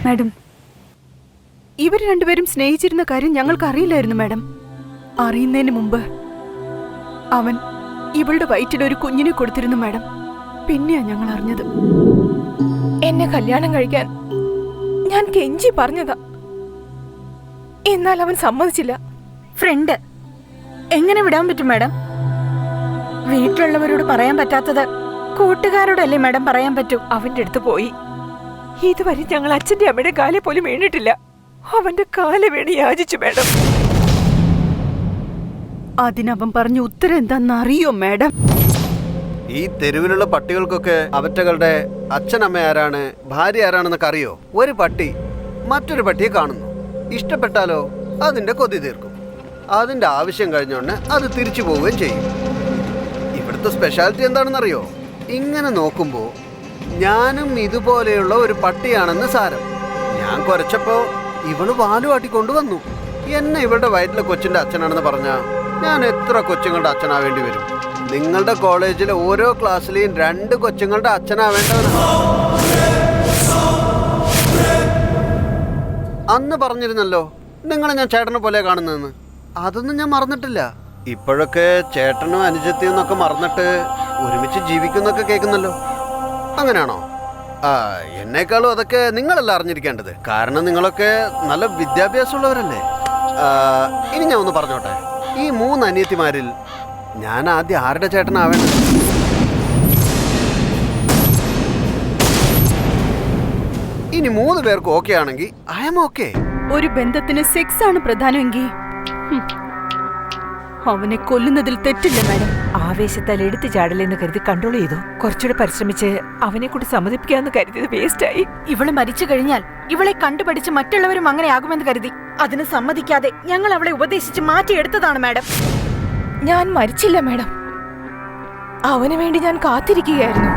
Madam, ഇവർ രണ്ടുപേരും സ്നേഹിച്ചിരുന്ന കാര്യം ഞങ്ങൾക്ക് അറിയില്ലായിരുന്നു മാഡം. അറിയുന്നതിന് മുമ്പ് അവൻ ഇവളുടെ വയറ്റിൽ ഒരു കുഞ്ഞിനെ കൊടുത്തിരുന്നു മാഡം. പിന്നെയാ ഞങ്ങൾ അറിഞ്ഞത്. എന്നെ കല്യാണം കഴിക്കാൻ ഞാൻ കെഞ്ചി പറഞ്ഞതാ, എന്നാൽ അവൻ സമ്മതിച്ചില്ല. ഫ്രണ്ട് എങ്ങനെ വിടാൻ പറ്റും മാഡം? വീട്ടിലുള്ളവരോട് പറയാൻ പറ്റാത്തത് കൂട്ടുകാരോടല്ലേ മാഡം പറയാൻ പറ്റൂ? അവന്റെ അടുത്ത് പോയി. ഇതുവരെ ഞങ്ങൾ അച്ഛന്റെ അമ്മയുടെ കാലെ പോലും വീണിട്ടില്ല. അവന്റെ കാല് വീണ് യാചിച്ചു മാഡം. അതിനവൻ പറഞ്ഞ ഉത്തരം എന്താണെന്നറിയോ മാഡം? ഈ തെരുവിലുള്ള പട്ടികൾക്കൊക്കെ അവറ്റകളുടെ അച്ഛനമ്മ ആരാണ്, ഭാര്യ ആരാണെന്നൊക്കെ അറിയോ? ഒരു പട്ടി മറ്റൊരു പട്ടിയെ കാണുന്നു, ഇഷ്ടപ്പെട്ടാലോ അതിന്റെ കൊതി തീർക്കും. അതിന്റെ ആവശ്യം കഴിഞ്ഞോണ്ട് അത് തിരിച്ചു പോവുകയും ചെയ്യും. ഇവിടുത്തെ സ്പെഷ്യാലിറ്റി എന്താണെന്നറിയോ? ഇങ്ങനെ നോക്കുമ്പോ ഞാനും ഇതുപോലെയുള്ള ഒരു പട്ടിയാണെന്ന് സാരം. ഞാൻ കുറച്ചപ്പോ ഇവള് വാലുവാട്ടി കൊണ്ടുവന്നു. എന്നെ ഇവളുടെ വയറ്റിലെ കൊച്ചിന്റെ അച്ഛനാണെന്ന് പറഞ്ഞാ ഞാൻ എത്ര കൊച്ചുങ്ങളുടെ അച്ഛനാവേണ്ടി വരും? നിങ്ങളുടെ കോളേജിലെ ഓരോ ക്ലാസ്സിലെയും 2 കൊച്ചുങ്ങളുടെ അച്ഛനാവേണ്ടവനാണ്. അന്ന് പറഞ്ഞിരുന്നല്ലോ നിങ്ങളെ ഞാൻ ചേട്ടനെ പോലെ കാണുന്നതെന്ന്. അതൊന്നും ഞാൻ മറന്നിട്ടില്ല. ഇപ്പോഴൊക്കെ ചേട്ടനും അനുജത്തിയും എന്നൊക്കെ മറന്നിട്ട് ഒരുമിച്ച് ജീവിക്കുന്നൊക്കെ കേൾക്കുന്നല്ലോ. അങ്ങനെയാണോ? എന്നേക്കാളും അതൊക്കെ നിങ്ങളല്ല അറിഞ്ഞിരിക്കേണ്ടത്. കാരണം നിങ്ങളൊക്കെ നല്ല വിദ്യാഭ്യാസമുള്ളവരല്ലേ. ഇനി ഞാൻ ഒന്ന് പറഞ്ഞോട്ടെ, ഈ 3 അനിയത്തിമാരിൽ ഞാൻ ആദ്യം ആരുടെ ചേട്ടനാവേണ്ടത്? ഇനി 3 പേർക്ക് ഓക്കെ ആണെങ്കിൽ ഐ ആം ഓക്കെ. ഒരു ബന്ധത്തിന് സെക്സ് ആണ് പ്രധാനമെങ്കിൽ അവനെ കൊല്ലുന്നതിൽ തെറ്റില്ല മാഡം. ആവേശത്താൽ എടുത്തു ചാടലെന്ന് കരുതി കൺട്രോൾ ചെയ്തു. കുറച്ചുകൂടെ പരിശ്രമിച്ച് അവനെ കൂടി സമ്മതിപ്പിക്കാന്ന് കരുതിയത് വേസ്റ്റായി. ഇവള് മരിച്ചു കഴിഞ്ഞാൽ ഇവളെ കണ്ടുപഠിച്ച് മറ്റുള്ളവരും അങ്ങനെ ആകുമെന്ന് കരുതി അതിന് സമ്മതിക്കാതെ ഞങ്ങൾ അവളെ ഉപദേശിച്ച് മാറ്റിയെടുത്തതാണ് മാഡം. ഞാൻ മരിച്ചില്ല മാഡം. അവന് വേണ്ടി ഞാൻ കാത്തിരിക്കുകയായിരുന്നു.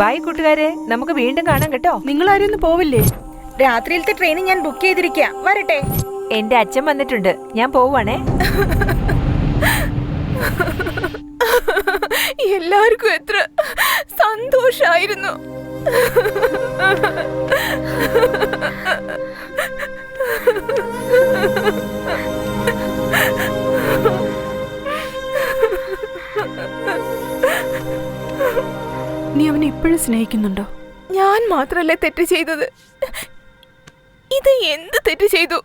ബൈ കൂട്ടുകാരെ, നമുക്ക് വീണ്ടും കാണാം കേട്ടോ. നിങ്ങൾ ആരും ഒന്ന് പോവില്ലേ? രാത്രിയിലത്തെ ട്രെയിൻ ഞാൻ ബുക്ക് ചെയ്തിരിക്കുക. വരട്ടെ. എന്റെ അച്ഛൻ വന്നിട്ടുണ്ട്, ഞാൻ പോവാണേ. എല്ലാവർക്കും എത്ര സന്തോഷായിരുന്നു. നീ അവനെ ഇപ്പോഴും സ്നേഹിക്കുന്നുണ്ടോ? ഞാൻ മാത്രല്ലേ തെറ്റ് ചെയ്തത്. ഇത് എന്ത് തെറ്റ് ചെയ്തു?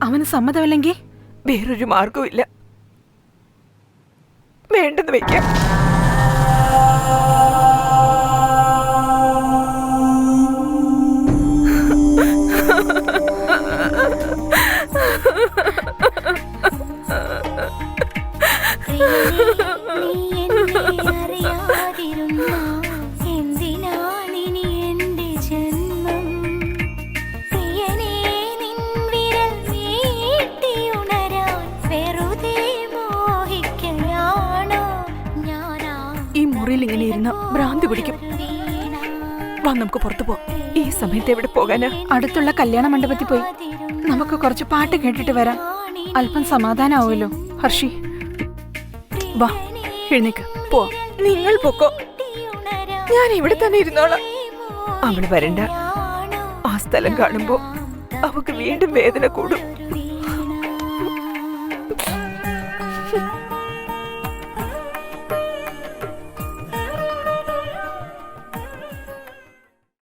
അവന് സമ്മതമല്ലെങ്കിൽ വേറൊരു മാർഗവും ഇല്ല. വേണ്ടെന്ന് വെക്കാം. ഈ മുറിയിൽ ഇങ്ങനെ ഇരുന്ന് ഭ്രാന്തി പിടിക്കും. വാ, നമുക്ക് പുറത്തു പോ. ഈ സമയത്ത് എവിടെ പോകാനാ? അടുത്തുള്ള കല്യാണ മണ്ഡപത്തിൽ പോയി നമുക്ക് കുറച്ച് പാട്ട് കേട്ടിട്ട് വരാം. അല്പം സമാധാനാവുമല്ലോ. ഹർഷി, വാ, എഴുന്നേക്ക്, പോവാം. നിങ്ങൾ പൊക്കോ, ഞാൻ ഇവിടെ തന്നെ ഇരുന്നോളാം. അവള് വരണ്ട. ആ സ്ഥലം കാണുമ്പോ അവക്ക് വീണ്ടും വേദന കൂടും.